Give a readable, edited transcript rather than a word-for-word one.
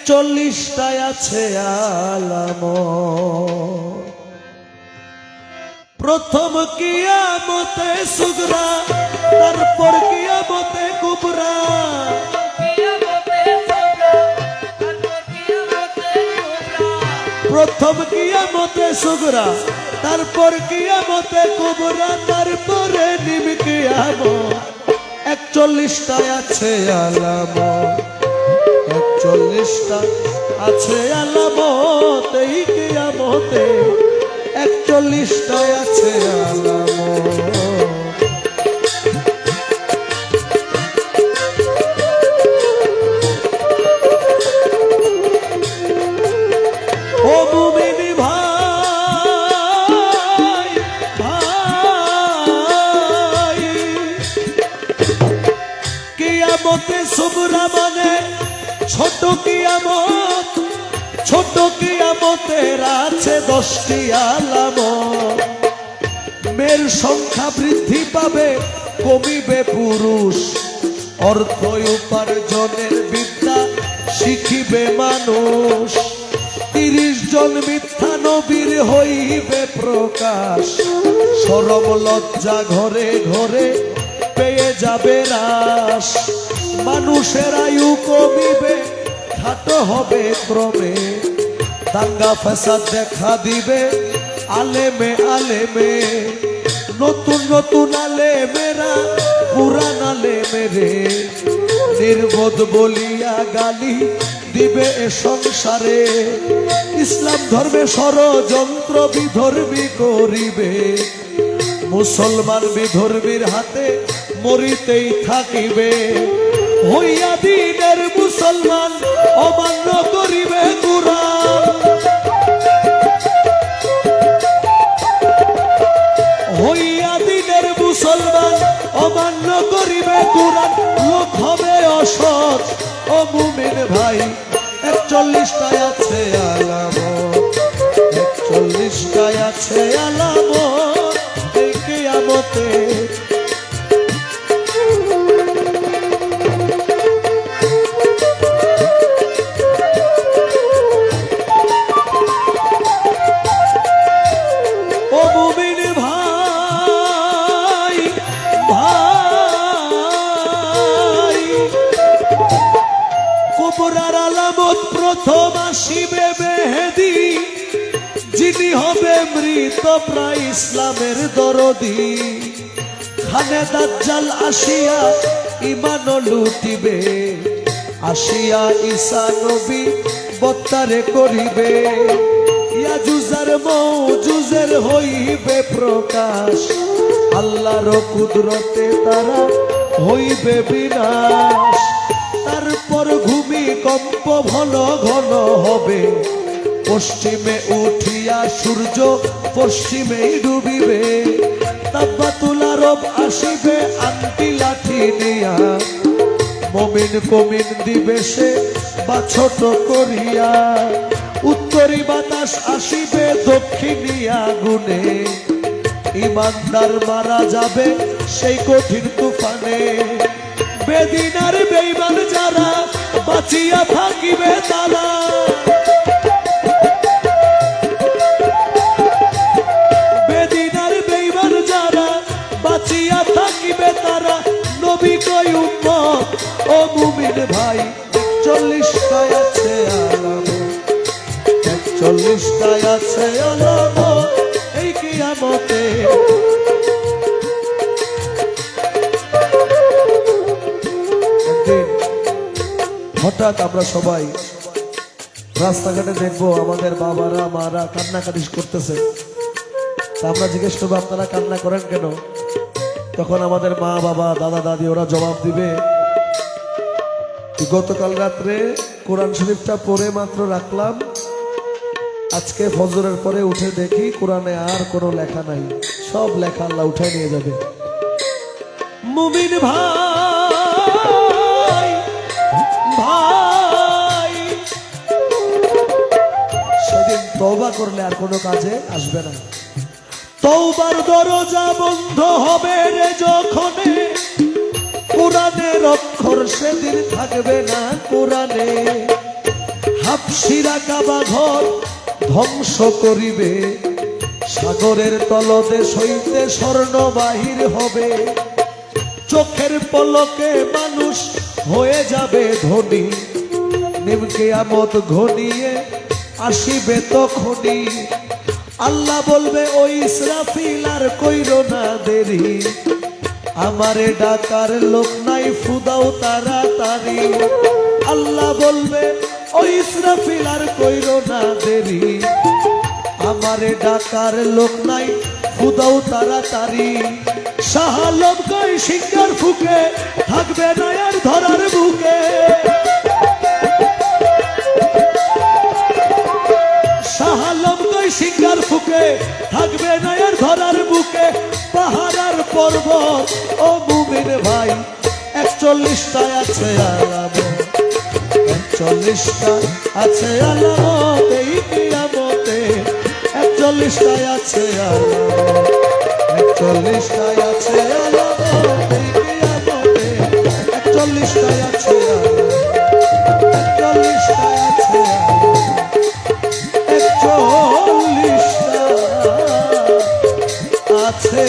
41টায় আছে আলামত। প্রথম কিয়ামতে সুগরা, তারপর কিয়ামতে কুবরা। প্রথম কিয়ামতে সুগরা, তারপর কিয়ামতে কুবরা, তারপরে নিম কিয়ামত। 41টায় আছে আলামত, 41টা আছে আলামত। এই কিয়ামতে 41টায় আছে আলামত। ও মুমিন ভাই ভাই, কিয়ামতে সুগরা মানে ছোট কিয়ামত। ছোট কিয়ামতের আছে 10টি আলামত। মেয়ের সংখ্যা বৃদ্ধি পাবে, কমিবে পুরুষ। অর্থ উপার্জনের বিদ্যা শিখিবে মানুষ। 30 জন মিথ্যা নবীর হইবে প্রকাশ। শরম লজ্জা ঘরে ঘরে পেয়ে যাবে রাস। মানুষের আয়ু কমিবে, খাটো হবে ক্রমে। দাঙ্গা ফাসাদ দেখা দিবে আলেমে আলেমে। নতুন নতুন আলেমেরা পুরান আলেমেরে নির্বোধ বলিয়া গালি দিবে এ সংসারে। ইসলাম ধর্মে ষড়যন্ত্র বিধর্মী করিবে। মুসলমান বিধর্মীর হাতে মরিতেই থাকিবে। হইয়া দিনের মুসলমান অমান্য করিবে কুরআন। হইয়া দিনের মুসলমান অমান্য করিবে কুরআন। লোক হবে অসৎ। ও মুমিন ভাই, 41টায় আছে আলামত, 41টায় আছে আলামত। এই কিয়ামতে কুবরার আলামত। প্রথম আসিবে মেহেদী, যিনি হবে মৃত প্রায় ইসলামের দরদি। খানে দাজ্জাল আসিয়া ঈমান লুটিবে। আসিয়া ঈসা নবী বত্তারে করিবে। ইয়াজুজের মওজুজের হইবে প্রকাশ। আল্লাহর কুদরতে তারা হইবে বিনাশ। তারপর ভূমিকম্প ঘন ঘন হবে। পশ্চিমে উঠিয়া সূর্য পশ্চিমেই ডুবিবে। তাব্বাতুল আরব আসিবে আংটি লাঠি নিয়া। মুমিন কমিন দিবে সে বা ছোট করিয়া। উত্তরি বাতাস আসিবে দক্ষিণিয়া গুনে। ইমানদার মারা যাবে সেই কঠিন তুফানে। বেদিন আর বেঈমান যারা বাঁচিয়া থাকিবে তারা। বেদিন আর বেঈমান যারা বাঁচিয়া থাকিবে তারা। নবী কই উম্মত, ও মুমিন ভাই, 41টায় আছে আলামত, 41টায় আছে আলামত। এই কিয়ামতে হঠাৎ আমরা সবাই রাস্তাঘাটে দেখবো আমাদের বাবারা মারা কান্নাকাটি করতেছে। আমরা জিজ্ঞেস করবো আপনারা কান্না করেন কেন? তখন আমাদের মা বাবা দাদা দাদি ওরা জবাব দিবে, গতকাল রাত্রে কোরআন শরীফটা পড়ে মাত্র রাখলাম, আজকে ফজরের পরে উঠে দেখি কোরআনে আর কোনো লেখা নাই, সব লেখা আল্লাহ উঠায় নিয়ে যাবে। মুমিন ভাই ভাই, সেদিন তওবা করলে আর কোনো কাজে আসবে না। তওবার দরজা বন্ধ হবে রে যখনে কোরআনের অক্ষর সেদিন থাকবে না কোরআনে। হাফসিরা কাবা ঘর ধ্বংস করিবে, সাগরের তলদেশ হইতে স্বর্ণ বাহির হবে। চোখের পলকে মানুষ হয়ে যাবে ধনী, কিয়ামত ঘনিয়ে আসিবে তখনই। আল্লাহ বলবে ওই ইসরাফিল আর কইরো না দেরি, আমারে ডাকার লোক নাই ফুদাও তাড়াতাড়ি। আল্লাহ বলবে ওই ইসরাফিল আর কইরো না দেরি, আমারে ডাকার লোক নাই ফুদাও তাড়াতাড়ি। শাহ আলম কই সিঙ্গার ফুকে থাকবে না আর ধরার বুকে। শাহ আলম কই সিঙ্গার ফুকে থাকবে না আর ধরার বুকে। পাহাড়ার পর্বত ও মুমিন ভাই 41টায় আছে আলামত, 41টায় আছে আলামত এই কিয়ামতে। 41টায় আছে আলামত, 41টায় আছে আলামত এই কিয়ামতে। 41টায় আছে আলামত, 41টায় আছে আলামত, 41টা আছে।